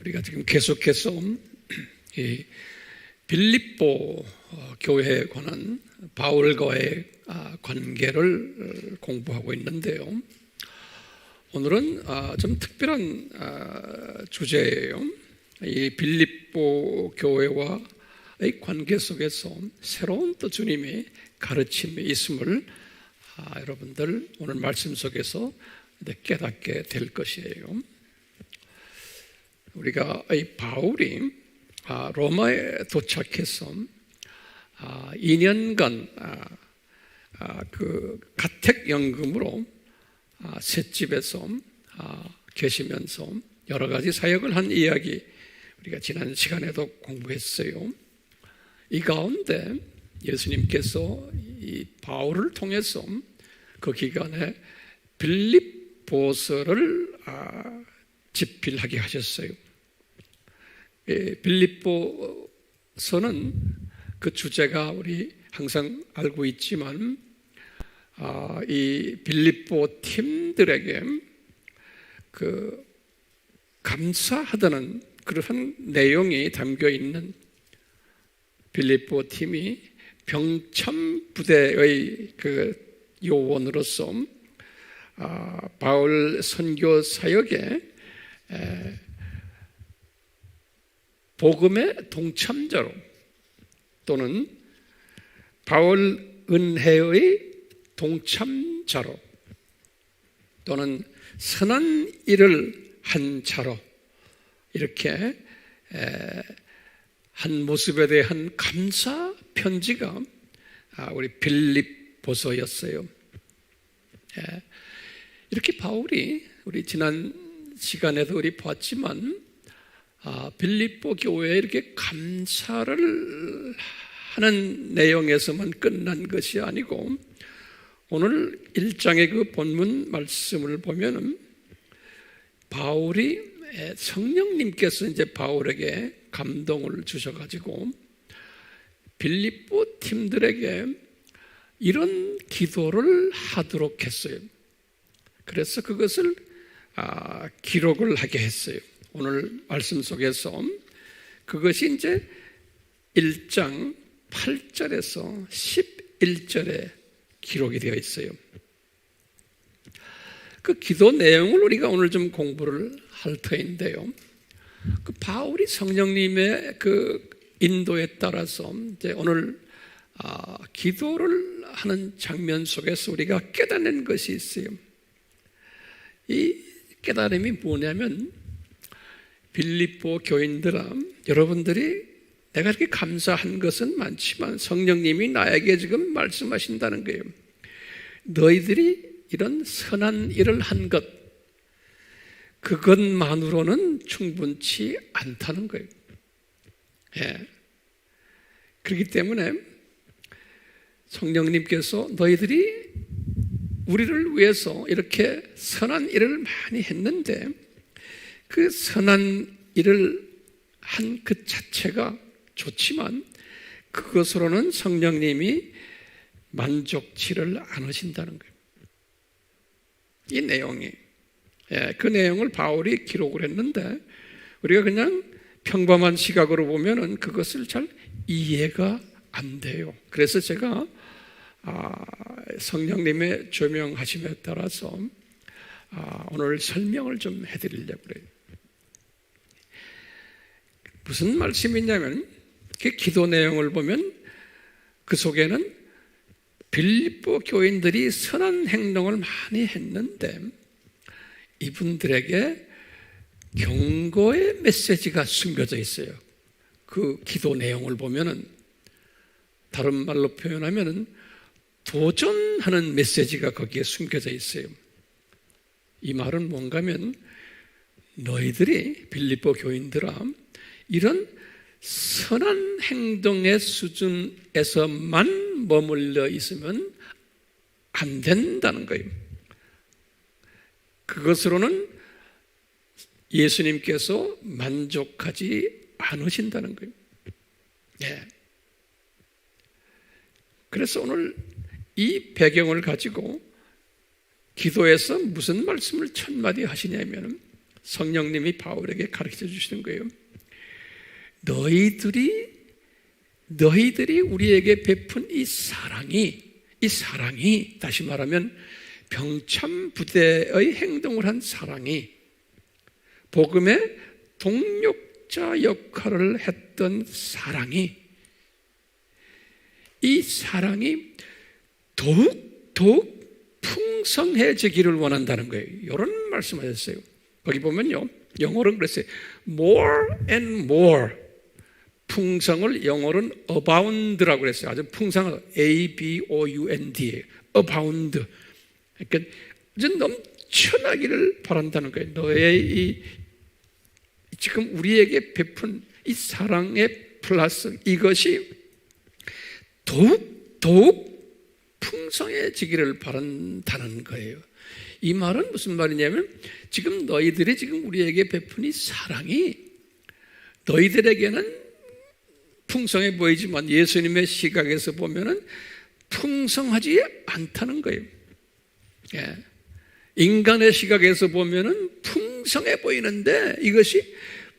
우리가 지금 계속해서 이 빌립보 교회에 관한 바울과의 관계를 공부하고 있는데요. 오늘은 좀 특별한 주제예요. 이 빌립보 교회와의 관계 속에서 새로운 또 주님의 가르침이 있음을 여러분들 오늘 말씀 속에서 깨닫게 될 것이에요. 우리가 이 바울이 로마에 도착해서 2년간 그 가택연금으로 셋집에서 계시면서 여러 가지 사역을 한 이야기 우리가 지난 시간에도 공부했어요. 이 가운데 예수님께서 이 바울을 통해서 그 기간에 빌립보서를 집필하게 하셨어요. 빌립보서는 그 주제가 우리 항상 알고 있지만 이 빌립보 팀들에게 그 감사하다는 그러한 내용이 담겨 있는 빌립보 팀이 병참 부대의 그 요원으로서 바울 선교 사역에 복음의 동참자로 또는 바울 은혜의 동참자로 또는 선한 일을 한 자로 이렇게 한 모습에 대한 감사 편지가 우리 빌립보서였어요. 이렇게 바울이 우리 지난 시간에도 우리 봤지만 빌립보 교회에 이렇게 감사를 하는 내용에서만 끝난 것이 아니고 오늘 1장의 그 본문 말씀을 보면은 바울이 성령님께서 이제 바울에게 감동을 주셔가지고 빌립보 팀들에게 이런 기도를 하도록 했어요. 그래서 그것을 기록을 하게 했어요. 오늘 말씀 속에서 그것이 이제 1장 8절에서 11절에 기록이 되어 있어요. 그 기도 내용을 우리가 오늘 좀 공부를 할 터인데요. 그 바울이 성령님의 그 인도에 따라서 이제 오늘 기도를 하는 장면 속에서 우리가 깨닫는 것이 있어요. 이 깨달음이 뭐냐면 빌립보 교인들아, 여러분들이 내가 이렇게 감사한 것은 많지만 성령님이 나에게 지금 말씀하신다는 거예요. 너희들이 이런 선한 일을 한 것, 그것만으로는 충분치 않다는 거예요. 그렇기 때문에 성령님께서 너희들이 우리를 위해서 이렇게 선한 일을 많이 했는데 그 선한 일을 한 그 자체가 좋지만 그것으로는 성령님이 만족치를 않으신다는 거예요. 이 내용이 그 내용을 바울이 기록을 했는데 우리가 그냥 평범한 시각으로 보면은 그것을 잘 이해가 안 돼요. 그래서 제가 성령님의 조명하심에 따라서 오늘 설명을 좀 해드리려고 그래요. 무슨 말씀이냐면 그 기도 내용을 보면 그 속에는 빌립보 교인들이 선한 행동을 많이 했는데 이분들에게 경고의 메시지가 숨겨져 있어요. 그 기도 내용을 보면은 다른 말로 표현하면은 도전하는 메시지가 거기에 숨겨져 있어요. 이 말은 뭔가면 너희들이 빌립보 교인들아 이런 선한 행동의 수준에서만 머물러 있으면 안 된다는 거예요. 그것으로는 예수님께서 만족하지 않으신다는 거예요. 그래서 오늘 이 배경을 가지고 기도에서 무슨 말씀을 첫 마디 하시냐면 성령님이 바울에게 가르쳐 주시는 거예요. 너희들이 우리에게 베푼 이 사랑이 다시 말하면 병참부대의 행동을 한 사랑이, 복음의 동력자 역할을 했던 사랑이, 이 사랑이 더욱 풍성해지기를 원한다는 거예요. 이런 말씀하셨어요. 거기 보면요, 영어로는 그랬어요. More and more. 풍성을 영어로는 abound라고 그랬어요. 아주 풍성한 A-B-O-U-N-D예요. abound. 그러니까 넘쳐나기를 바란다는 거예요. 너의 지금 우리에게 베푼 이 사랑의 플러스, 이것이 더욱 풍성해지기를 바란다는 거예요. 이 말은 무슨 말이냐면, 지금 너희들이 지금 우리에게 베푼 이 사랑이 너희들에게는 풍성해 보이지만 예수님의 시각에서 보면은 풍성하지 않다는 거예요. 예. 인간의 시각에서 보면은 풍성해 보이는데 이것이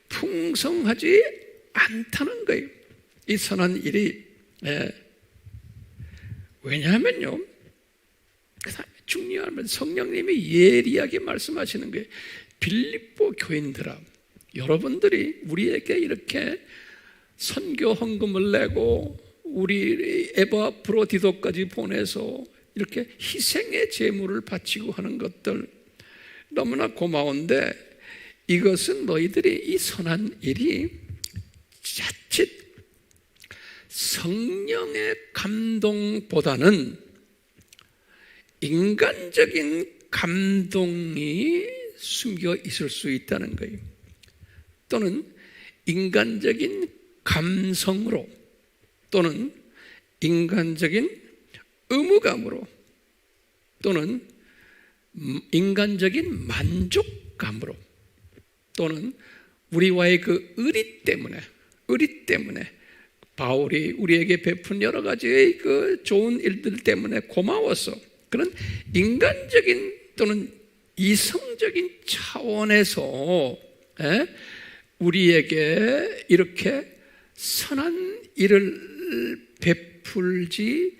풍성하지 않다는 거예요. 이 선한 일이. 예. 왜냐하면요, 중요한 성령님이 예리하게 말씀하시는 거예요. 빌립보 교인들아, 여러분들이 우리에게 이렇게 선교 헌금을 내고 우리 에바프로디도까지 보내서 이렇게 희생의 제물을 바치고 하는 것들 너무나 고마운데, 이것은 너희들이 이 선한 일이 자칫 성령의 감동보다는 인간적인 감동이 숨겨 있을 수 있다는 거예요. 또는 인간적인 감성으로, 또는 인간적인 의무감으로, 또는 인간적인 만족감으로, 또는 우리와의 그 의리 때문에 바울이 우리에게 베푼 여러 가지의 그 좋은 일들 때문에 고마워서 그런 인간적인 또는 이성적인 차원에서 우리에게 이렇게 선한 일을 베풀지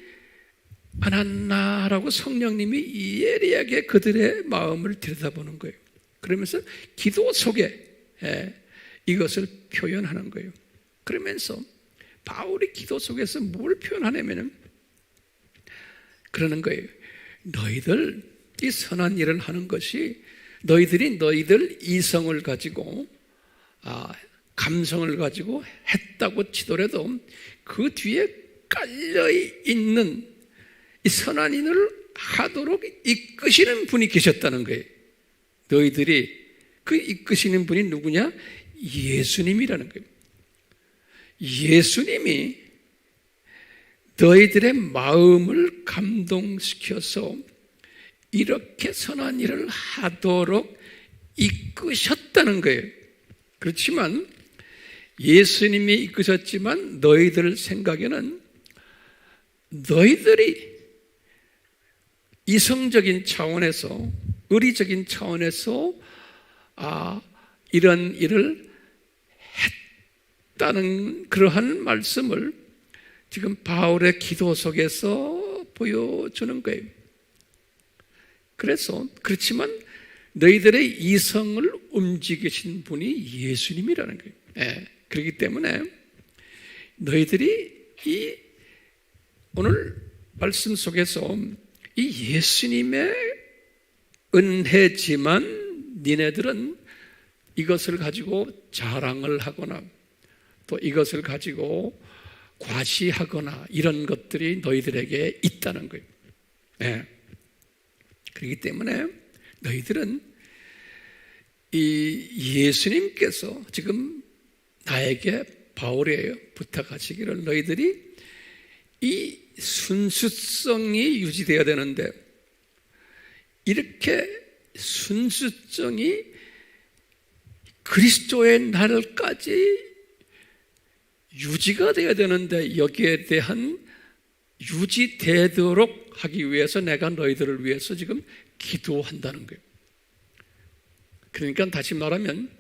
않았나라고 성령님이 예리하게 그들의 마음을 들여다보는 거예요. 그러면서 기도 속에 이것을 표현하는 거예요. 그러면서 바울이 기도 속에서 뭘 표현하냐면은 그러는 거예요. 너희들 이 선한 일을 하는 것이 너희들이 너희들 이성을 가지고 감성을 가지고 했다고 치더라도 그 뒤에 깔려있는 이 선한 일을 하도록 이끄시는 분이 계셨다는 거예요. 너희들이 그 이끄시는 분이 누구냐? 예수님이라는 거예요. 예수님이 너희들의 마음을 감동시켜서 이렇게 선한 일을 하도록 이끄셨다는 거예요. 그렇지만 예수님이 이끄셨지만 너희들 생각에는 너희들이 이성적인 차원에서, 의리적인 차원에서 이런 일을 했다는 그러한 말씀을 지금 바울의 기도 속에서 보여주는 거예요. 그렇지만 너희들의 이성을 움직이신 분이 예수님이라는 거예요. 그렇기 때문에 너희들이 이 오늘 말씀 속에서 이 예수님의 은혜지만 니네들은 이것을 가지고 자랑을 하거나 또 이것을 가지고 과시하거나 이런 것들이 너희들에게 있다는 거예요. 그렇기 때문에 너희들은 이 예수님께서 지금 나에게 바울이에요. 부탁하시기를 너희들이 이 순수성이 유지되어야 되는데 이렇게 순수성이 그리스도의 날까지 유지가 되어야 되는데 여기에 대한 유지되도록 하기 위해서 내가 너희들을 위해서 지금 기도한다는 거예요. 그러니까 다시 말하면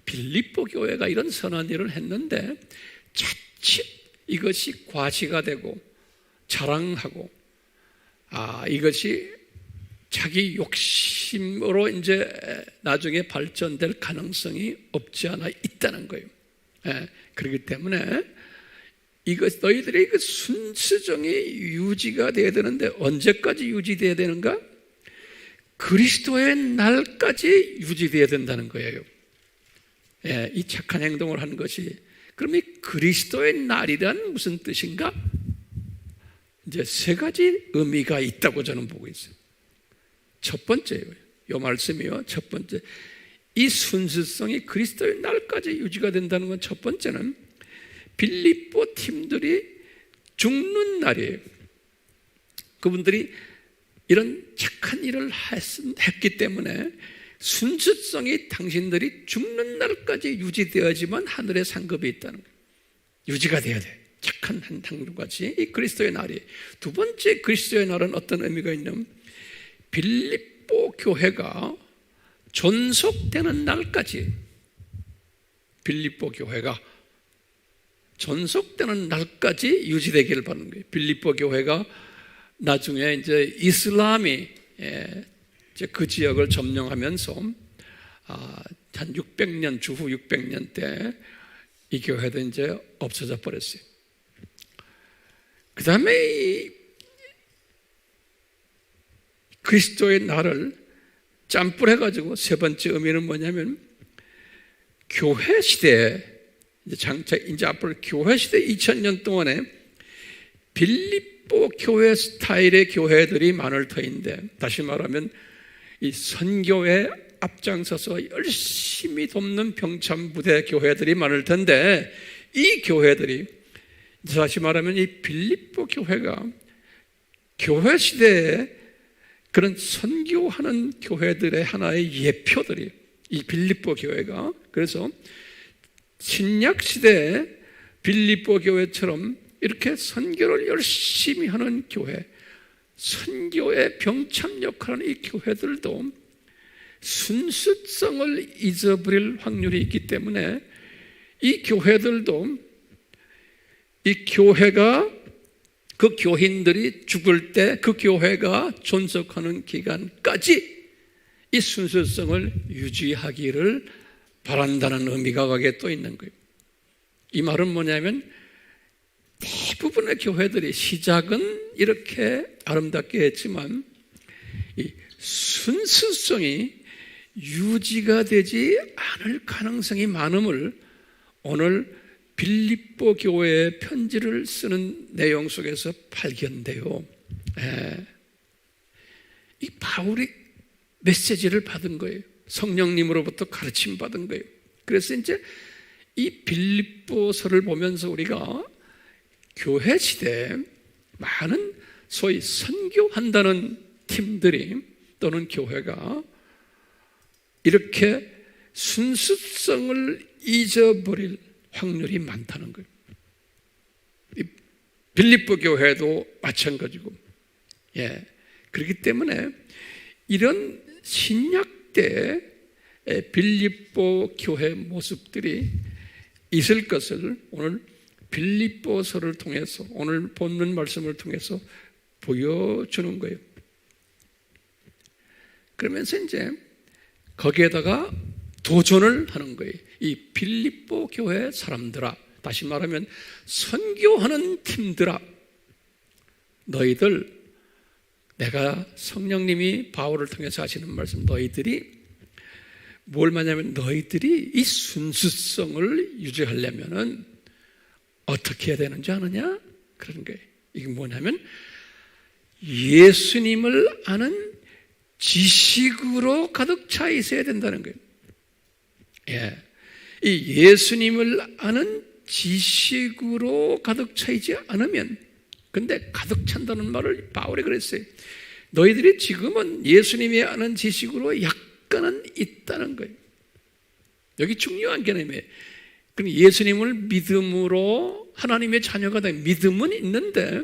빌립보 교회가 이런 선한 일을 했는데 자칫 이것이 과시가 되고 자랑하고 이것이 자기 욕심으로 이제 나중에 발전될 가능성이 없지 않아 있다는 거예요. 그렇기 때문에 너희들의 그 순수정이 유지가 돼야 되는데 언제까지 유지돼야 되는가? 그리스도의 날까지 유지돼야 된다는 거예요. 이 착한 행동을 하는 것이. 그럼 이 그리스도의 날이란 무슨 뜻인가? 이제 세 가지 의미가 있다고 저는 보고 있어요. 첫 번째요. 이 말씀이요. 첫 번째. 이 순수성이 그리스도의 날까지 유지가 된다는 건 첫 번째는 빌립보 팀들이 죽는 날이에요. 그분들이 이런 착한 일을 했기 때문에 순수성이 당신들이 죽는 날까지 유지되어야지만 하늘의 상급이 있다는 거예요. 유지가 돼야 돼. 착한 한 당류같이 이 그리스도의 날이. 두 번째 그리스도의 날은 어떤 의미가 있냐면 빌립보 교회가 존속되는 날까지, 빌립보 교회가 존속되는 날까지 유지되기를 바라는 거예요. 빌립보 교회가 나중에 이제 이슬람이 이제 그 지역을 점령하면서 한 600년 주후 600년 때 이 교회도 이제 없어져 버렸어요. 그 다음에 이 그리스도의 날을 짬뿌려가지고 세 번째 의미는 뭐냐면 교회 시대에 이제 앞으로 교회 시대 2000년 동안에 빌립보 교회 스타일의 교회들이 많을 터인데, 다시 말하면 이 선교에 앞장서서 열심히 돕는 병참부대 교회들이 많을 텐데, 이 교회들이 다시 말하면 이 빌립보 교회가 교회 시대에 그런 선교하는 교회들의 하나의 예표들이 이 빌립보 교회가, 그래서 신약 시대에 빌립보 교회처럼 이렇게 선교를 열심히 하는 교회, 선교의 병참 역할을 하는 이 교회들도 순수성을 잊어버릴 확률이 있기 때문에 이 교회들도 이 교회가 그 교인들이 죽을 때 그 교회가 존속하는 기간까지 이 순수성을 유지하기를 바란다는 의미가 거기에 또 있는 거예요. 이 말은 뭐냐면 대부분의 교회들이 시작은 이렇게 아름답게 했지만 이 순수성이 유지가 되지 않을 가능성이 많음을 오늘 빌립보 교회의 편지를 쓰는 내용 속에서 발견돼요. 이 바울이 메시지를 받은 거예요. 성령님으로부터 가르침 받은 거예요. 그래서 이제 이 빌립보서를 보면서 우리가 교회 시대에 많은 소위 선교한다는 팀들이 또는 교회가 이렇게 순수성을 잊어버릴 확률이 많다는 거예요. 빌립보 교회도 마찬가지고, 그렇기 때문에 이런 신약 때 빌립보 교회 모습들이 있을 것을 오늘 빌립보서를 통해서, 오늘 본문 말씀을 통해서 보여주는 거예요. 그러면서 이제 거기에다가 도전을 하는 거예요. 이 빌립보 교회 사람들아, 다시 말하면 선교하는 팀들아, 너희들, 내가 성령님이 바울을 통해서 하시는 말씀, 너희들이 뭘 말하냐면 너희들이 이 순수성을 유지하려면은 어떻게 해야 되는지 아느냐? 그런 거예요. 이게 뭐냐면 예수님을 아는 지식으로 가득 차 있어야 된다는 거예요. 이 예수님을 아는 지식으로 가득 차이지 않으면, 근데 가득 찬다는 말을 바울이 그랬어요. 너희들이 지금은 예수님이 아는 지식으로 약간은 있다는 거예요. 여기 중요한 개념이에요. 그럼 예수님을 믿음으로 하나님의 자녀가 된 믿음은 있는데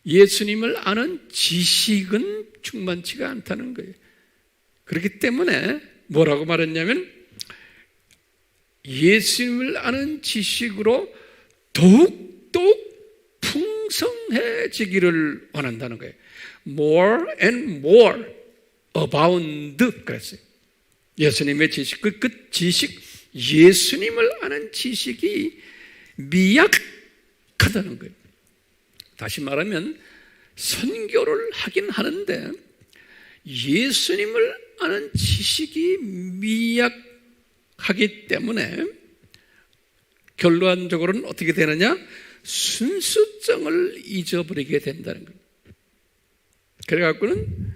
예수님을 아는 지식은 충만치가 않다는 거예요. 그렇기 때문에 뭐라고 말했냐면 예수님을 아는 지식으로 더욱 풍성해지기를 원한다는 거예요. More and more abound 그랬어요. 예수님의 지식, 그 지식, 예수님을 아는 지식이 미약하다는 거예요. 다시 말하면 선교를 하긴 하는데 예수님을 아는 지식이 미약하기 때문에 결론적으로는 어떻게 되느냐? 순수성을 잊어버리게 된다는 거예요. 그래갖고는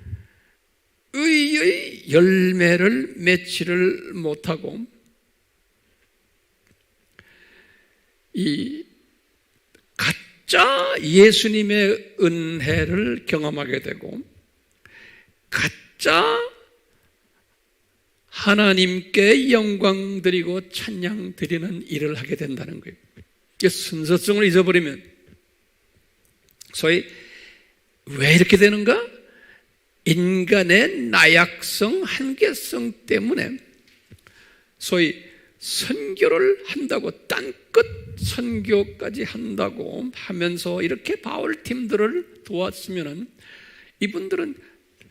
의의 열매를 맺지를 못하고 이 가짜 예수님의 은혜를 경험하게 되고 가짜 하나님께 영광 드리고 찬양 드리는 일을 하게 된다는 거예요. 순서성을 잊어버리면 소위 왜 이렇게 되는가? 인간의 나약성, 한계성 때문에 소위 선교를 한다고 딴끝 선교까지 한다고 하면서 이렇게 바울 팀들을 도왔으면은 이분들은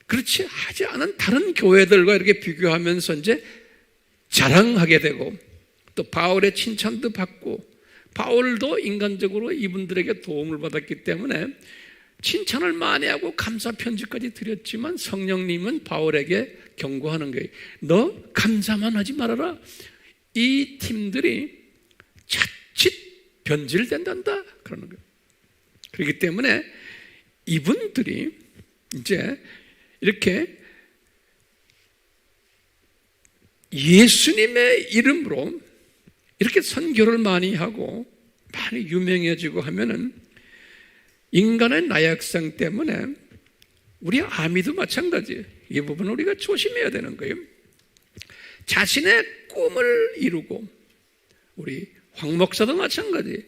그렇지 하지 않은 다른 교회들과 이렇게 비교하면서 이제 자랑하게 되고 또 바울의 칭찬도 받고 바울도 인간적으로 이분들에게 도움을 받았기 때문에 칭찬을 많이 하고 감사 편지까지 드렸지만 성령님은 바울에게 경고하는 거예요. 너 감사만 하지 말아라. 이 팀들이 자칫 변질된단다 그러는 거예요. 그렇기 때문에 이분들이 이제 이렇게 예수님의 이름으로 이렇게 선교를 많이 하고 많이 유명해지고 하면은 인간의 나약성 때문에 우리 아미도 마찬가지예요. 이 부분은 우리가 조심해야 되는 거예요. 자신의 꿈을 이루고 우리 황 목사도 마찬가지예요.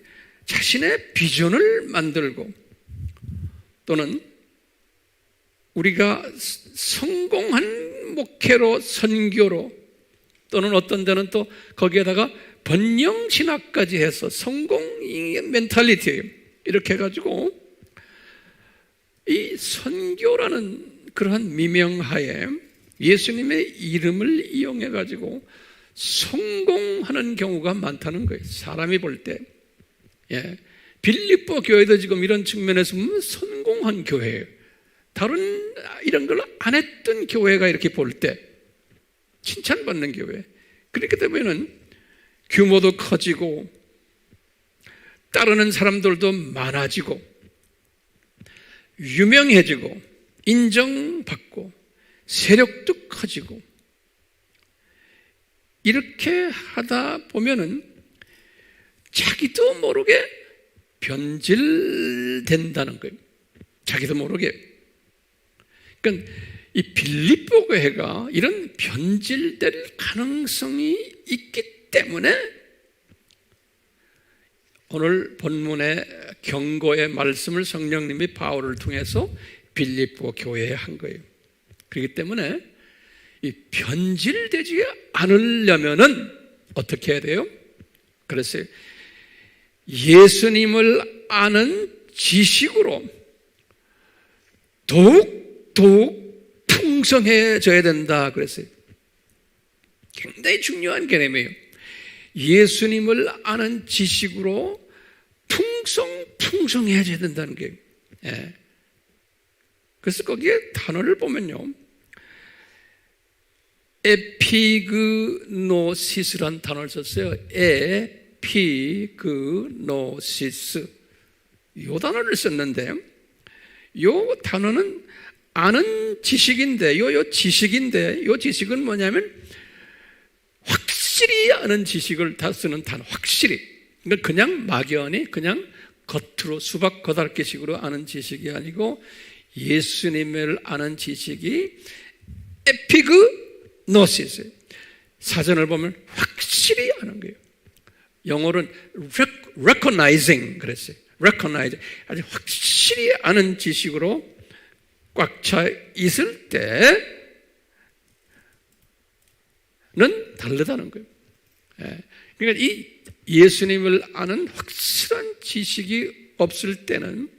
자신의 비전을 만들고 또는 우리가 성공한 목회로 선교로 또는 어떤 데는 또 거기에다가 번영신학까지 해서 성공 멘탈리티예요. 이렇게 해가지고 이 선교라는 그러한 미명하에 예수님의 이름을 이용해가지고 성공하는 경우가 많다는 거예요. 사람이 볼 때. 예. 빌립보 교회도 지금 이런 측면에서 보면 성공한 교회예요. 다른 이런 걸 안 했던 교회가 이렇게 볼 때 칭찬받는 교회. 그렇기 때문에는 규모도 커지고 따르는 사람들도 많아지고 유명해지고 인정받고 세력도 커지고 이렇게 하다 보면은 자기도 모르게 변질된다는 거예요. 자기도 모르게. 그러니까 이 빌립보 교회가 이런 변질될 가능성이 있기 때문에 오늘 본문의 경고의 말씀을 성령님이 바울을 통해서 빌립보 교회에 한 거예요. 그렇기 때문에 이 변질되지 않으려면은 어떻게 해야 돼요? 그래서 예수님을 아는 지식으로 더욱 풍성해져야 된다 그랬어요. 굉장히 중요한 개념이에요. 예수님을 아는 지식으로 풍성해져야 된다는 게. 예. 그래서 거기에 단어를 보면요, 에피그노시스라는 단어를 썼어요. 에피그노시스. 이 단어를 썼는데, 이 단어는 아는 지식인데, 요 지식인데, 요 지식은 뭐냐면 확실히 아는 지식을 다 쓰는 단어. 확실히. 그러니까 그냥 막연히 그냥 겉으로 수박 겉핥기식으로 아는 지식이 아니고 예수님을 아는 지식이 에피그노시스. 사전을 보면 확실히 아는 거예요. 영어로는 recognizing 그랬어요. recognize. 아주 확실히 아는 지식으로 꽉 차 있을 때 다르다는 거예요. 그러니까 이 예수님을 아는 확실한 지식이 없을 때는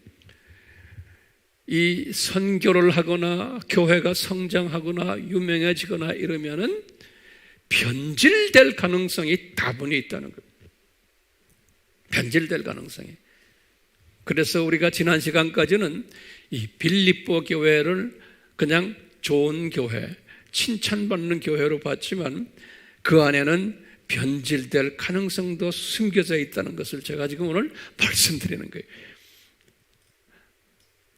이 선교를 하거나 교회가 성장하거나 유명해지거나 이러면은 변질될 가능성이 다분히 있다는 거예요. 변질될 가능성이. 그래서 우리가 지난 시간까지는 이 빌립보 교회를 그냥 좋은 교회, 칭찬받는 교회로 봤지만 그 안에는 변질될 가능성도 숨겨져 있다는 것을 제가 지금 오늘 말씀드리는 거예요.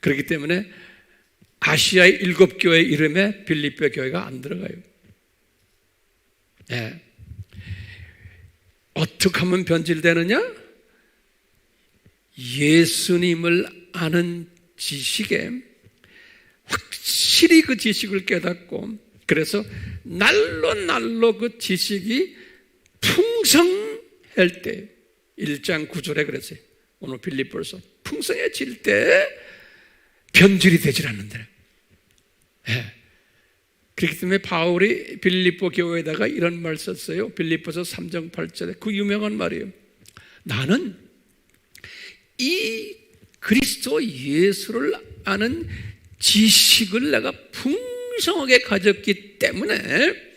그렇기 때문에 아시아의 7교회 이름에 빌립보 교회가 안 들어가요. 어떻게 하면 변질되느냐? 예수님을 아는 지식에 확실히 그 지식을 깨닫고, 그래서 날로 그 지식이 풍성할 때, 1장 9절에 그랬어요. 오늘 빌립보에서 풍성해질 때 변질이 되질 않는다. 그렇기 때문에 바울이 빌립보 교회에다가 이런 말 썼어요. 빌립보서 3장 8절에 그 유명한 말이에요. 나는 이 그리스도 예수를 아는 지식을 내가 풍성하게 가졌기 때문에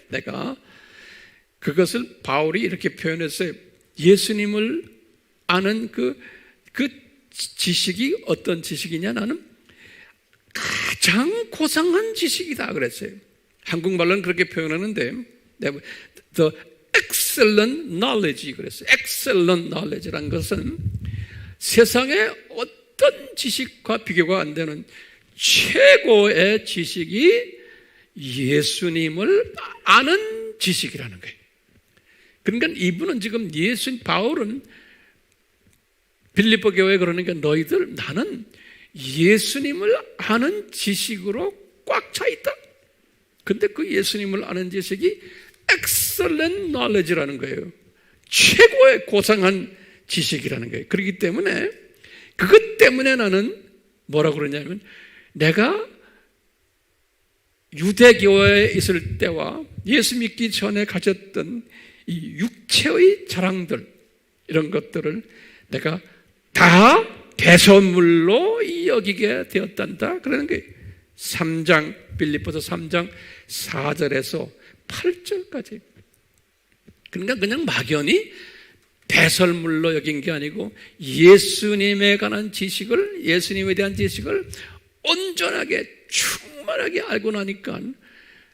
내가 그것을 바울이 이렇게 표현했어요. 예수님을 아는 그 지식이 어떤 지식이냐? 나는 가장 고상한 지식이다 그랬어요. 한국말로는 그렇게 표현하는데 The excellent knowledge 그랬어요. excellent knowledge란 것은 세상의 어떤 지식과 비교가 안 되는 최고의 지식이 예수님을 아는 지식이라는 거예요. 그러니까 이분은 지금 바울은 빌립보 교회에 그러니까 너희들 나는 예수님을 아는 지식으로 꽉 차 있다. 근데 그 예수님을 아는 지식이 excellent knowledge라는 거예요. 최고의 고상한 지식이라는 거예요. 그렇기 때문에 그것 때문에 나는 뭐라고 그러냐면 내가 유대교회에 있을 때와 예수 믿기 전에 가졌던 이 육체의 자랑들 이런 것들을 내가 다 배설물로 여기게 되었단다 그러는 거예요. 빌립보서 3장 4절에서 8절까지. 그러니까 그냥 막연히 배설물로 여긴 게 아니고 예수님에 관한 지식을, 예수님에 대한 지식을 온전하게 충만하게 알고 나니까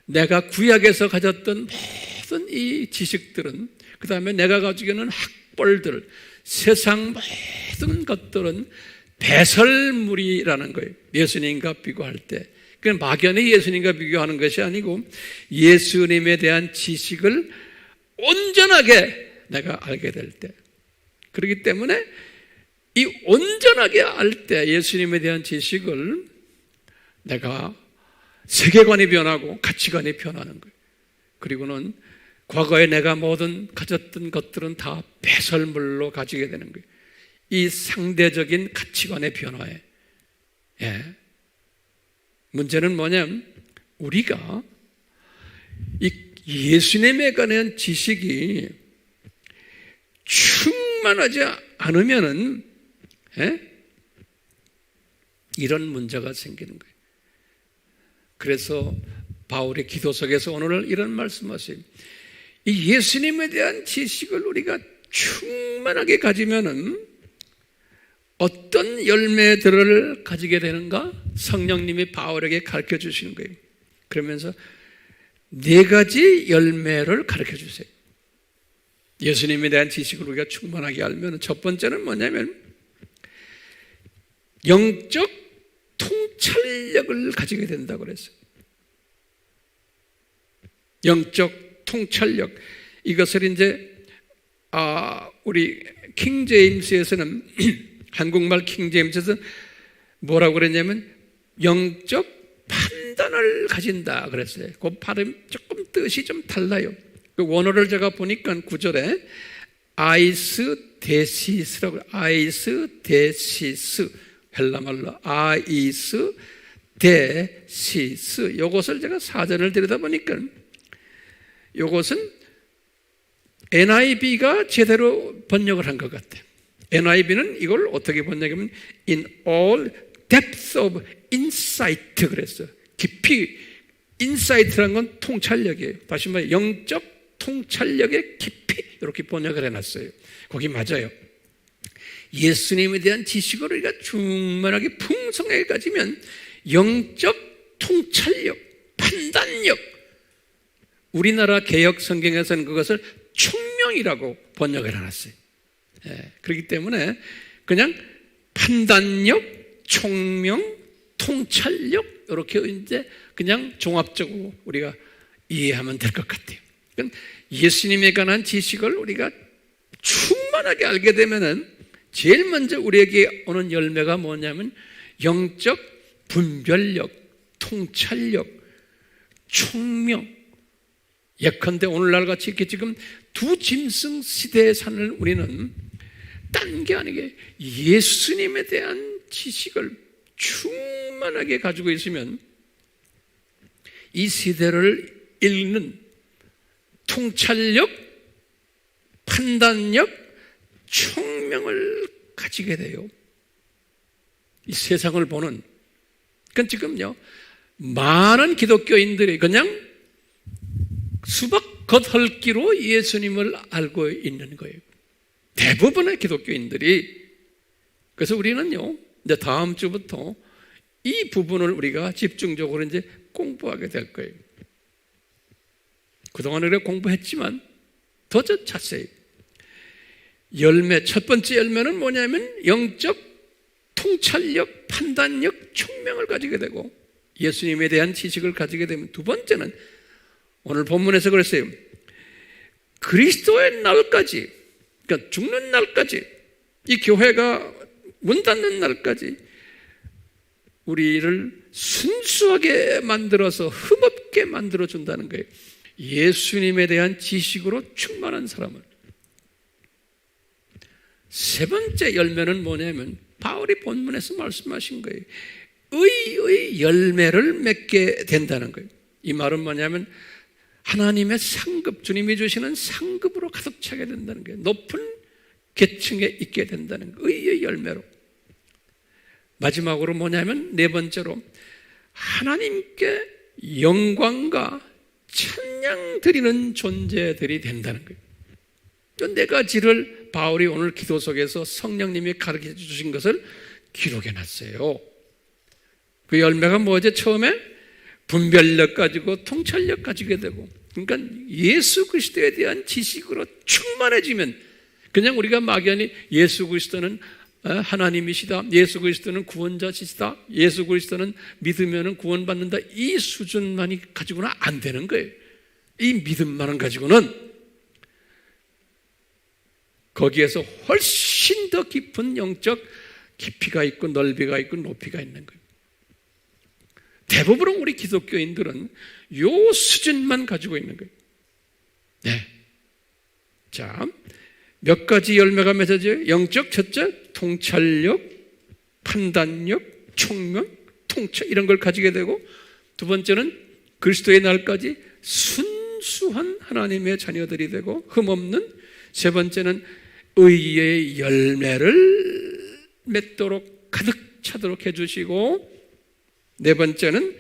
내가 구약에서 가졌던 모든 이 지식들은, 그 다음에 내가 가지고 있는 학벌들, 세상 모든 것들은 배설물이라는 거예요. 예수님과 비교할 때. 그건 막연히 예수님과 비교하는 것이 아니고 예수님에 대한 지식을 온전하게 내가 알게 될 때. 그렇기 때문에 이 온전하게 알 때 예수님에 대한 지식을 내가 세계관이 변하고 가치관이 변하는 거예요. 그리고는 과거에 내가 모든 가졌던 것들은 다 배설물로 가지게 되는 거예요. 이 상대적인 가치관의 변화에. 문제는 뭐냐면 우리가 이 예수님에 관한 지식이 충만하지 않으면은 이런 문제가 생기는 거예요. 그래서 바울의 기도 속에서 오늘 이런 말씀하세요. 이 예수님에 대한 지식을 우리가 충만하게 가지면은 어떤 열매들을 가지게 되는가? 성령님이 바울에게 가르쳐 주시는 거예요. 그러면서 4가지 열매를 가르쳐 주세요. 예수님에 대한 지식을 우리가 충만하게 알면 첫 번째는 뭐냐면 영적 통찰력을 가지게 된다고 그랬어요. 영적 통찰력. 이것을 이제 우리 킹제임스에서는 한국말 킹제임스에서는 뭐라고 그랬냐면 영적 판단을 가진다 그랬어요. 그 발음 조금 뜻이 좀 달라요. 그 원어를 제가 보니까 9절에 아이스 데시스라고, 아이스 데시스, 헬라말로 아이스 데시스. 이것을 제가 사전을 들여다보니까 이것은 NIV가 제대로 번역을 한 것 같아요. NIV는 이걸 어떻게 번역하면 in all depth of insight 그랬어요. 깊이, insight라는 건 통찰력이에요. 다시 말해 영적 통찰력의 깊이 이렇게 번역을 해놨어요. 거기 맞아요. 예수님에 대한 지식을 우리가 충만하게 풍성하게 가지면 영적 통찰력, 판단력, 우리나라 개역 성경에서는 그것을 총명이라고 번역을 해놨어요. 그렇기 때문에 그냥 판단력, 총명, 통찰력 이렇게 이제 그냥 종합적으로 우리가 이해하면 될 것 같아요. 예수님에 관한 지식을 우리가 충만하게 알게 되면은 제일 먼저 우리에게 오는 열매가 뭐냐면 영적 분별력, 통찰력, 총명. 예컨대 오늘날 같이 이렇게 지금 두 짐승 시대에 사는 우리는 딴 게 아니게 예수님에 대한 지식을 충만하게 가지고 있으면 이 시대를 읽는 통찰력, 판단력, 총명을 가지게 돼요. 이 세상을 보는. 그러니까 지금요, 많은 기독교인들이 그냥 수박 겉핥기로 예수님을 알고 있는 거예요. 대부분의 기독교인들이. 그래서 우리는요, 이제 다음 주부터 이 부분을 우리가 집중적으로 이제 공부하게 될 거예요. 그동안 우리가 공부했지만 더 자세히. 열매, 첫 번째 열매는 뭐냐면 영적 통찰력, 판단력, 총명을 가지게 되고 예수님에 대한 지식을 가지게 되면 두 번째는 오늘 본문에서 그랬어요. 그리스도의 날까지, 그러니까 죽는 날까지, 이 교회가 문 닫는 날까지 우리를 순수하게 만들어서 흠없게 만들어준다는 거예요. 예수님에 대한 지식으로 충만한 사람을. 세 번째 열매는 뭐냐면 바울이 본문에서 말씀하신 거예요. 의의 열매를 맺게 된다는 거예요. 이 말은 뭐냐면 하나님의 상급, 주님이 주시는 상급으로 가득 차게 된다는 거예요. 높은 계층에 있게 된다는 거예요. 의의 열매로. 마지막으로 뭐냐면 네 번째로 하나님께 영광과 찬양 드리는 존재들이 된다는 거예요. 이 네 가지를 바울이 오늘 기도 속에서 성령님이 가르쳐 주신 것을 기록해 놨어요. 그 열매가 뭐죠? 처음에 분별력 가지고 통찰력 가지게 되고, 그러니까 예수 그리스도에 대한 지식으로 충만해지면 그냥 우리가 막연히 예수 그리스도는 하나님이시다, 예수 그리스도는 구원자시다, 예수 그리스도는 믿으면 구원받는다, 이 수준만이 가지고는 안 되는 거예요. 이 믿음만은 가지고는 거기에서 훨씬 더 깊은 영적 깊이가 있고 넓이가 있고 높이가 있는 거예요. 대부분 우리 기독교인들은 요 수준만 가지고 있는 거예요. 네. 자, 몇 가지 열매가 맺어져요? 영적 첫째, 통찰력, 판단력, 총명, 통찰 이런 걸 가지게 되고, 두 번째는 그리스도의 날까지 순수한 하나님의 자녀들이 되고 흠없는, 세 번째는 의의 열매를 맺도록 가득 차도록 해주시고, 네 번째는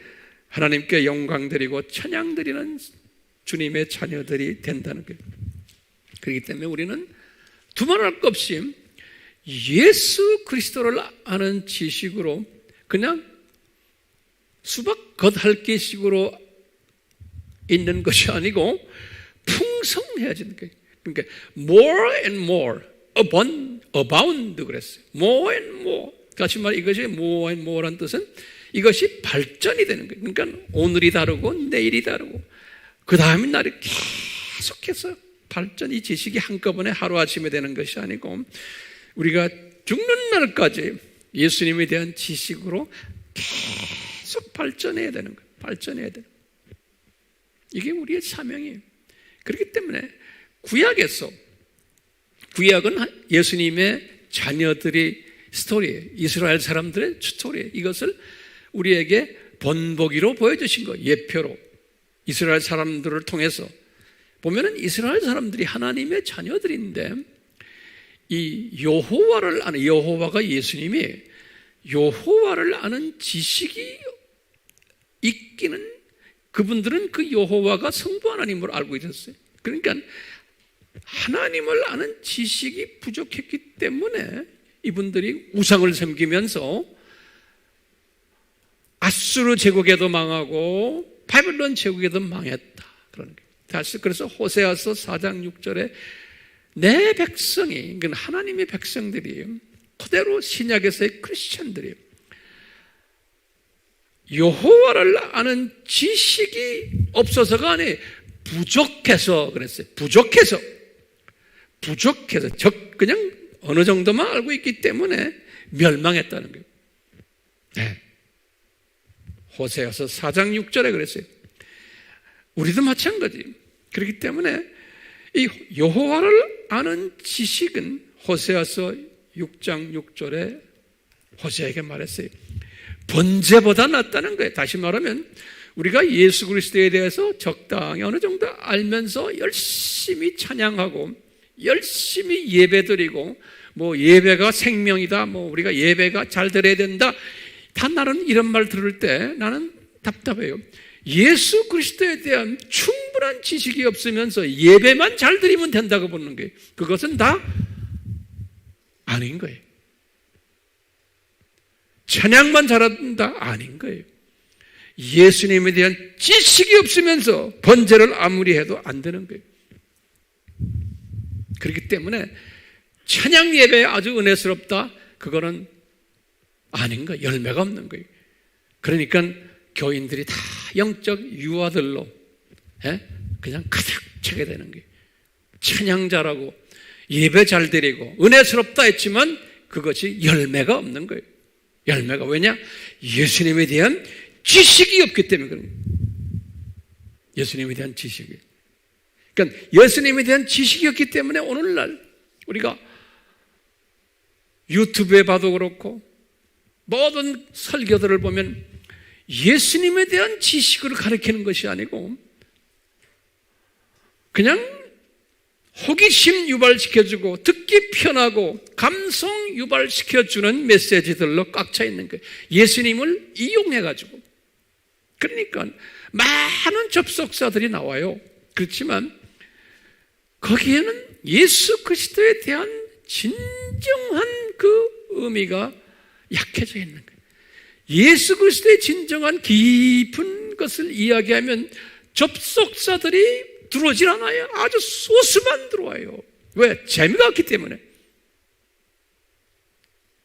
하나님께 영광 드리고 찬양 드리는 주님의 자녀들이 된다는 거예요. 그렇기 때문에 우리는 두말할 것 없이 예수 그리스도를 아는 지식으로 그냥 수박 겉핥기식으로 있는 것이 아니고 풍성해지는 거예요. 그러니까 more and more, abound 그랬어요. more and more. 다시 말해 이것이 more and more란 뜻은 이것이 발전이 되는 거예요. 그러니까 오늘이 다르고 내일이 다르고 그 다음 날이 계속해서 발전, 이 지식이 한꺼번에 하루아침에 되는 것이 아니고 우리가 죽는 날까지 예수님에 대한 지식으로 계속 발전해야 되는 거예요. 발전해야 되는 거예요. 이게 우리의 사명이에요. 그렇기 때문에 구약은 예수님의 자녀들이 스토리예요. 이스라엘 사람들의 스토리예요. 이것을 우리에게 본보기로 보여주신 거예요. 예표로 이스라엘 사람들을 통해서 보면은 이스라엘 사람들이 하나님의 자녀들인데 이 여호와를 아는, 여호와가 예수님이 여호와를 아는 지식이 있기는, 그분들은 그 여호와가 성부 하나님을 알고 있었어요. 그러니까 하나님을 아는 지식이 부족했기 때문에 이분들이 우상을 섬기면서 아수르 제국에도 망하고 바벨론 제국에도 망했다. 그런 거예요. 다시 그래서 호세아서 4장 6절에 내 백성이, 그건 하나님의 백성들이, 그대로 신약에서의 크리스천들이 여호와를 아는 지식이 없어서가 아니에요. 부족해서 그랬어요. 부족해서 그냥 어느 정도만 알고 있기 때문에 멸망했다는 거예요. 네. 호세아서 4장 6절에 그랬어요. 우리도 마찬가지. 그렇기 때문에 이 여호와를 아는 지식은 호세아서 6장 6절에 호세아에게 말했어요. 번제보다 낫다는 거예요. 다시 말하면 우리가 예수 그리스도에 대해서 적당히 어느 정도 알면서 열심히 찬양하고 열심히 예배드리고, 뭐 예배가 생명이다, 뭐 우리가 예배가 잘 드려야 된다, 다 나는 이런 말 들을 때 나는 답답해요. 예수 그리스도에 대한 충분한 지식이 없으면서 예배만 잘 드리면 된다고 보는 거예요. 그것은 다 아닌 거예요. 찬양만 잘한다? 아닌 거예요. 예수님에 대한 지식이 없으면서 번제를 아무리 해도 안 되는 거예요. 그렇기 때문에 찬양 예배 아주 은혜스럽다, 그거는 아닌 거예요. 열매가 없는 거예요. 그러니까 교인들이 다 영적 유아들로 그냥 가득 차게 되는 거예요. 찬양 잘하고 예배 잘 드리고 은혜스럽다 했지만 그것이 열매가 없는 거예요. 열매가 왜냐? 예수님에 대한 지식이 없기 때문에 그런 거예요. 예수님에 대한 지식이. 그러니까 예수님에 대한 지식이 없기 때문에 오늘날 우리가 유튜브에 봐도 그렇고 모든 설교들을 보면 예수님에 대한 지식을 가르치는 것이 아니고 그냥 호기심 유발시켜주고 듣기 편하고 감성 유발시켜주는 메시지들로 꽉 차 있는 거예요. 예수님을 이용해가지고. 그러니까 많은 접속자들이 나와요. 그렇지만 거기에는 예수 그리스도에 대한 진정한 그 의미가 약해져 있는 거예요. 예수 그리스도의 진정한 깊은 것을 이야기하면 접속자들이 들어오질 않아요. 아주 소수만 들어와요. 왜? 재미가 없기 때문에.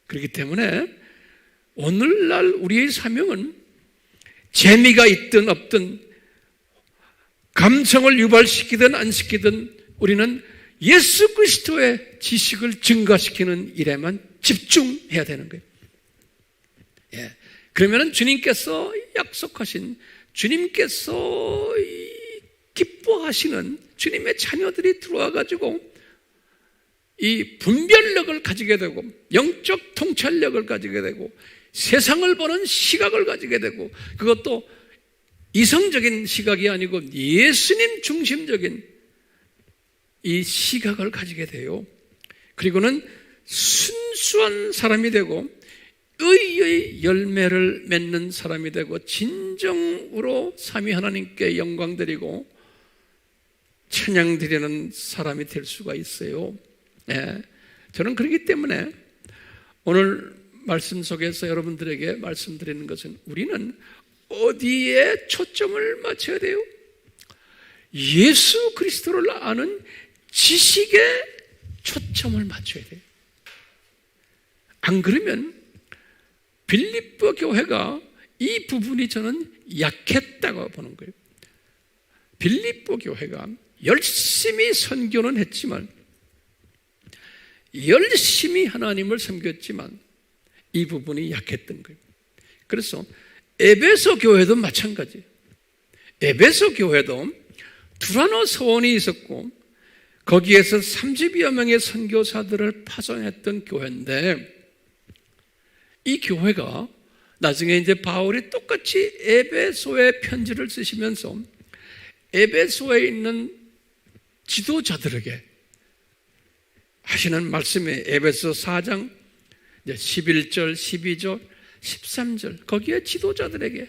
그렇기 때문에 오늘날 우리의 사명은 재미가 있든 없든 감성을 유발시키든 안 시키든 우리는 예수 그리스도의 지식을 증가시키는 일에만 집중해야 되는 거예요. 예. 그러면 주님께서 약속하신, 주님께서 기뻐하시는 주님의 자녀들이 들어와가지고 이 분별력을 가지게 되고 영적 통찰력을 가지게 되고 세상을 보는 시각을 가지게 되고, 그것도 이성적인 시각이 아니고 예수님 중심적인 이 시각을 가지게 돼요. 그리고는 순수한 사람이 되고 의의 열매를 맺는 사람이 되고 진정으로 삼위 하나님께 영광 드리고 찬양 드리는 사람이 될 수가 있어요. 네. 저는 그렇기 때문에 오늘 말씀 속에서 여러분들에게 말씀드리는 것은 우리는 어디에 초점을 맞춰야 돼요? 예수 그리스도를 아는 지식에 초점을 맞춰야 돼요. 안 그러면 빌립보 교회가 이 부분이 저는 약했다고 보는 거예요. 빌립보 교회가 열심히 선교는 했지만 열심히 하나님을 섬겼지만 이 부분이 약했던 거예요. 그래서 에베소 교회도 마찬가지예요. 에베소 교회도 두라노 서원이 있었고 거기에서 30여 명의 선교사들을 파송했던 교회인데 이 교회가 나중에 이제 바울이 똑같이 에베소에 편지를 쓰시면서 에베소에 있는 지도자들에게 하시는 말씀이 에베소 4장 11절, 12절, 13절 거기에 지도자들에게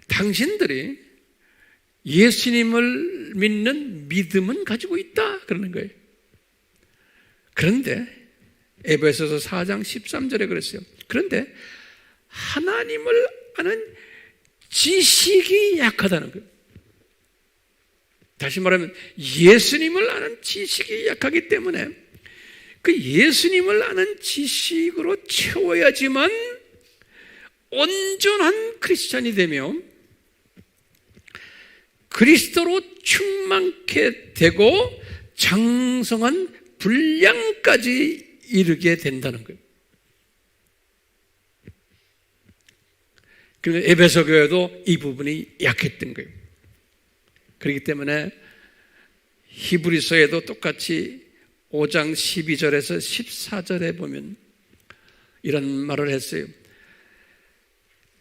당신들이 예수님을 믿는 믿음은 가지고 있다 그러는 거예요. 그런데 에베소서 4장 13절에 그랬어요. 그런데 하나님을 아는 지식이 약하다는 거예요. 다시 말하면 예수님을 아는 지식이 약하기 때문에 그 예수님을 아는 지식으로 채워야지만 온전한 크리스찬이 되며 그리스도로 충만케 되고 장성한 분량까지 이르게 된다는 거예요. 그런데 에베소 교회도 이 부분이 약했던 거예요. 그렇기 때문에 히브리서에도 똑같이 5장 12절에서 14절에 보면 이런 말을 했어요.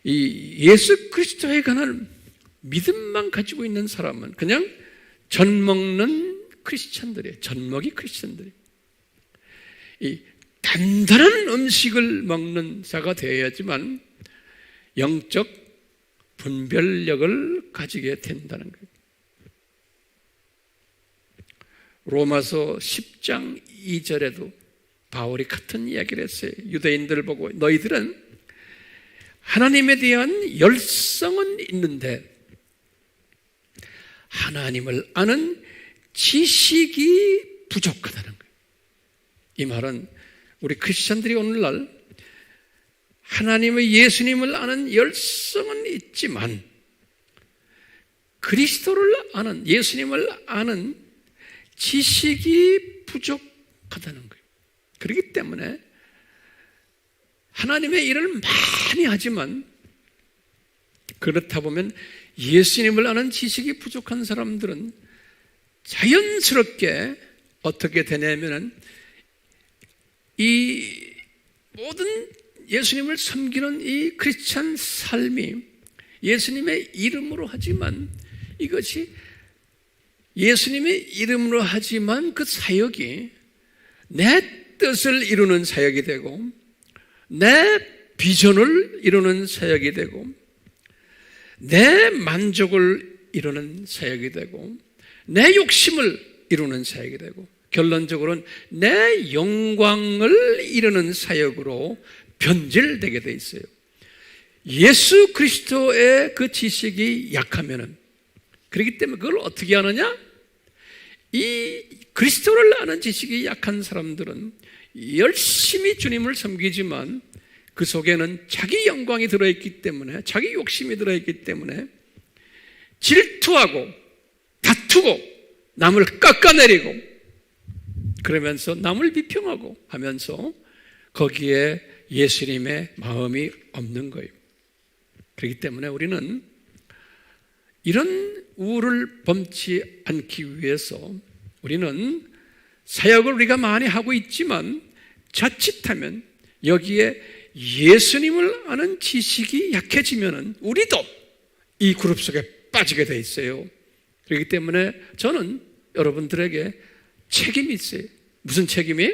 이 예수 그리스도에 관한 믿음만 가지고 있는 사람은 그냥 젖먹는 크리스찬들이에요. 젖먹이 크리스찬들이에요. 이 단단한 음식을 먹는 자가 되어야지만 영적 분별력을 가지게 된다는 거예요. 로마서 10장 2절에도 바울이 같은 이야기를 했어요. 유대인들을 보고 너희들은 하나님에 대한 열성은 있는데 하나님을 아는 지식이 부족하다는 거예요. 이 말은 우리 크리스천들이 오늘날 하나님의 예수님을 아는 열성은 있지만 그리스도를 아는 예수님을 아는 지식이 부족하다는 거예요. 그렇기 때문에 하나님의 일을 많이 하지만 그렇다 보면 예수님을 아는 지식이 부족한 사람들은 자연스럽게 어떻게 되냐면은 이 모든 예수님을 섬기는 이 크리스찬 삶이 예수님의 이름으로 하지만 이것이 예수님의 이름으로 하지만 그 사역이 내 뜻을 이루는 사역이 되고 내 비전을 이루는 사역이 되고 내 만족을 이루는 사역이 되고 내 욕심을 이루는 사역이 되고 결론적으로는 내 영광을 이루는 사역으로 변질되게 돼 있어요. 예수 그리스도의 그 지식이 약하면은 그렇기 때문에 그걸 어떻게 하느냐? 이 그리스도를 아는 지식이 약한 사람들은 열심히 주님을 섬기지만 그 속에는 자기 영광이 들어있기 때문에 자기 욕심이 들어있기 때문에 질투하고 다투고 남을 깎아내리고 그러면서 남을 비평하고 하면서 거기에 예수님의 마음이 없는 거예요. 그렇기 때문에 우리는 이런 우를 범치 않기 위해서 우리는 사역을 우리가 많이 하고 있지만 자칫하면 여기에 예수님을 아는 지식이 약해지면 우리도 이 그룹 속에 빠지게 돼 있어요. 그렇기 때문에 저는 여러분들에게 책임이 있어요. 무슨 책임이?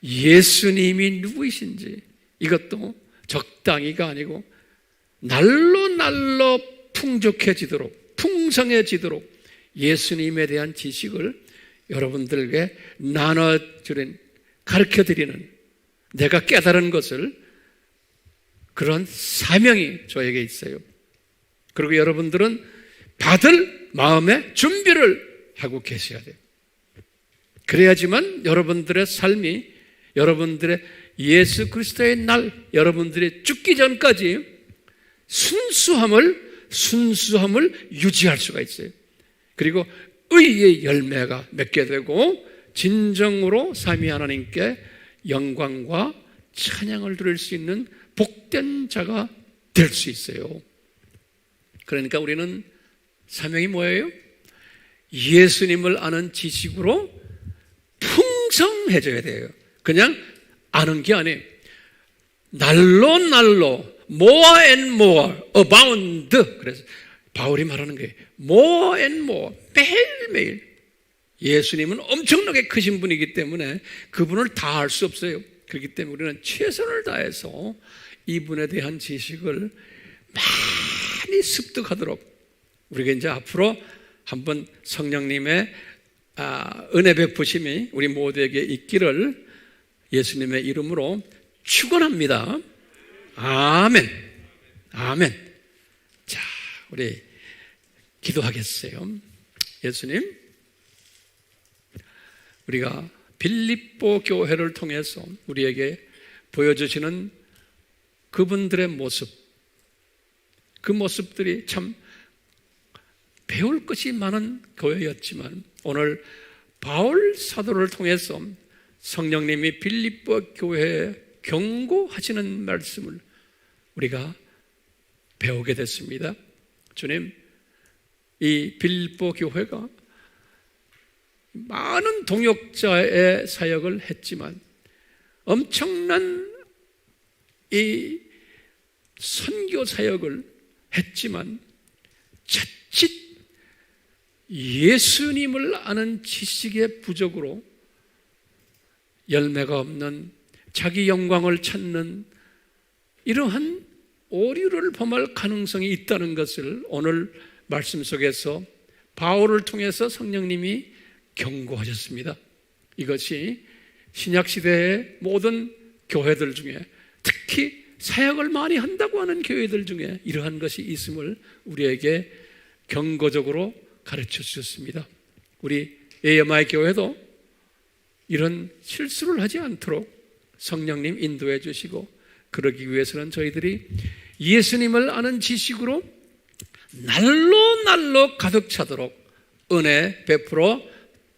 예수님이 누구이신지 이것도 적당히가 아니고 날로 풍족해지도록 풍성해지도록 예수님에 대한 지식을 여러분들에게 나눠주는 가르쳐드리는 내가 깨달은 것을 그런 사명이 저에게 있어요. 그리고 여러분들은 받을 마음의 준비를 하고 계셔야 돼요. 그래야지만 여러분들의 삶이 여러분들의 예수 그리스도의 날 여러분들의 죽기 전까지 순수함을 유지할 수가 있어요. 그리고 의의 열매가 맺게 되고 진정으로 삼위 하나님께 영광과 찬양을 드릴 수 있는 복된 자가 될 수 있어요. 그러니까 우리는 사명이 뭐예요? 예수님을 아는 지식으로 풍성해져야 돼요. 그냥 아는 게 아니에요. 날로 more and more abound. 그래서 바울이 말하는 거예요. more and more, 매일매일. 예수님은 엄청나게 크신 분이기 때문에 그분을 다 알 수 없어요. 그렇기 때문에 우리는 최선을 다해서 이분에 대한 지식을 많이 습득하도록 우리가 이제 앞으로 한번 성령님의 은혜 베푸심이 우리 모두에게 있기를 예수님의 이름으로 축원합니다. 아멘. 아멘. 자, 우리 기도하겠어요. 예수님, 우리가 빌립보 교회를 통해서 우리에게 보여주시는 그분들의 모습, 그 모습들이 참 배울 것이 많은 교회였지만 오늘 바울 사도를 통해서 성령님이 빌립보 교회에 경고하시는 말씀을 우리가 배우게 됐습니다. 주님, 이 빌립보 교회가 많은 동역자의 사역을 했지만 엄청난 이 선교 사역을 했지만 자칫 예수님을 아는 지식의 부족으로 열매가 없는 자기 영광을 찾는 이러한 오류를 범할 가능성이 있다는 것을 오늘 말씀 속에서 바울을 통해서 성령님이 경고하셨습니다. 이것이 신약시대의 모든 교회들 중에 특히 사역을 많이 한다고 하는 교회들 중에 이러한 것이 있음을 우리에게 경고적으로 가르쳐 주셨습니다. 우리 AMI 교회도 이런 실수를 하지 않도록 성령님 인도해 주시고 그러기 위해서는 저희들이 예수님을 아는 지식으로 날로 가득 차도록 은혜 베풀어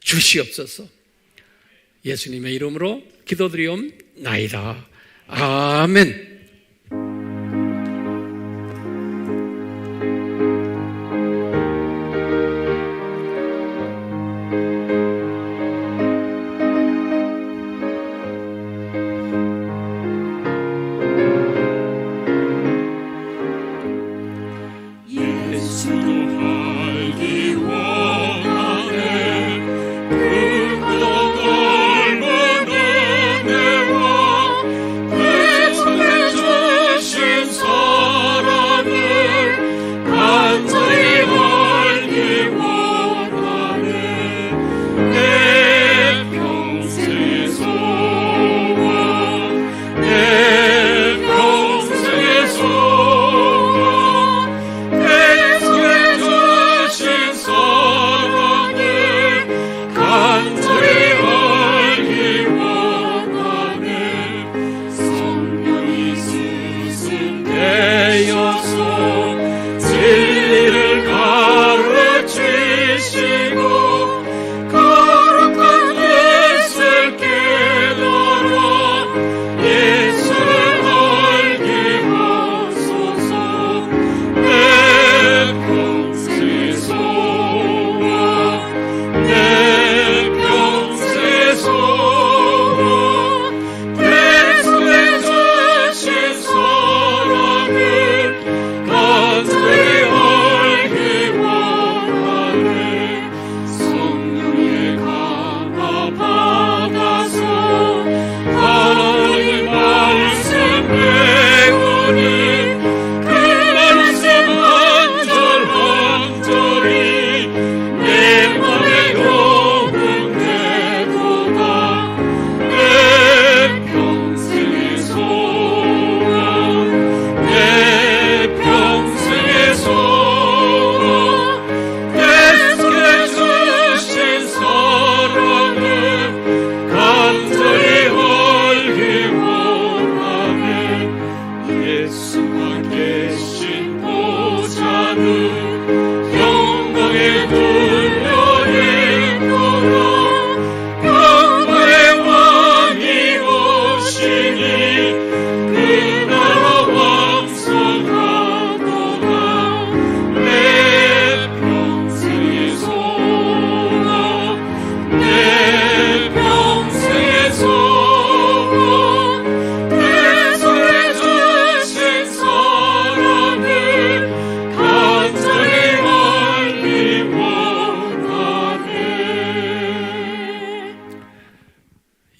주시옵소서. 예수님의 이름으로 기도드리옵나이다. 아멘. 얼마나 내와 내 손에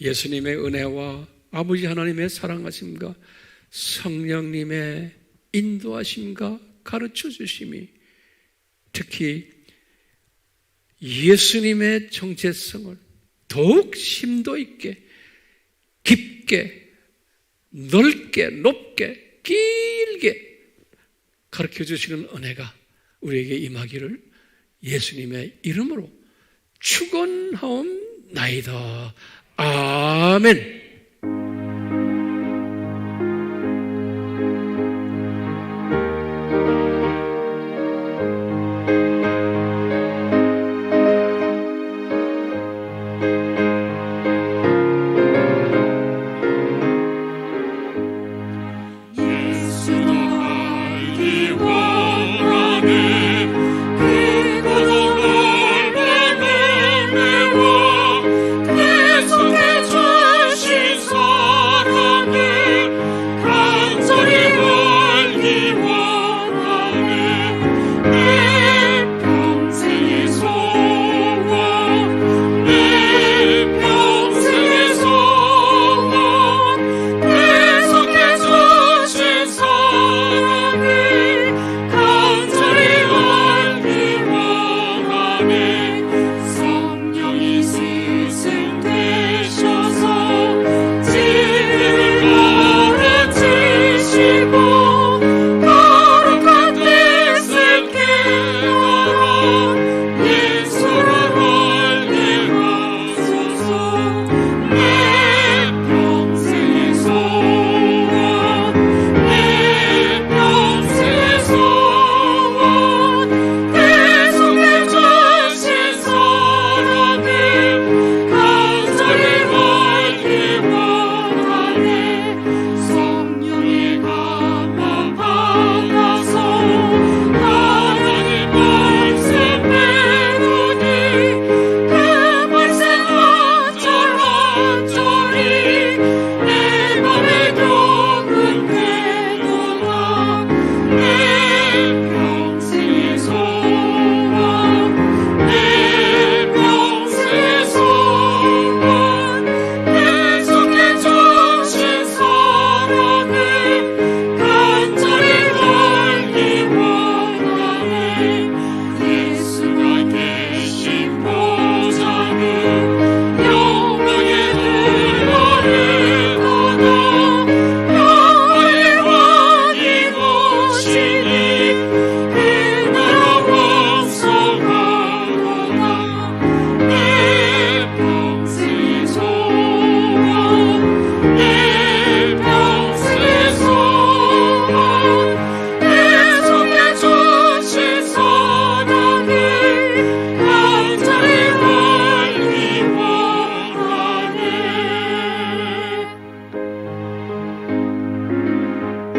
예수님의 은혜와 아버지 하나님의 사랑하심과 성령님의 인도하심과 가르쳐 주심이, 특히 예수님의 정체성을 더욱 심도 있게, 깊게, 넓게, 높게, 길게 가르쳐 주시는 은혜가 우리에게 임하기를 예수님의 이름으로 축원하옵나이다. 아멘.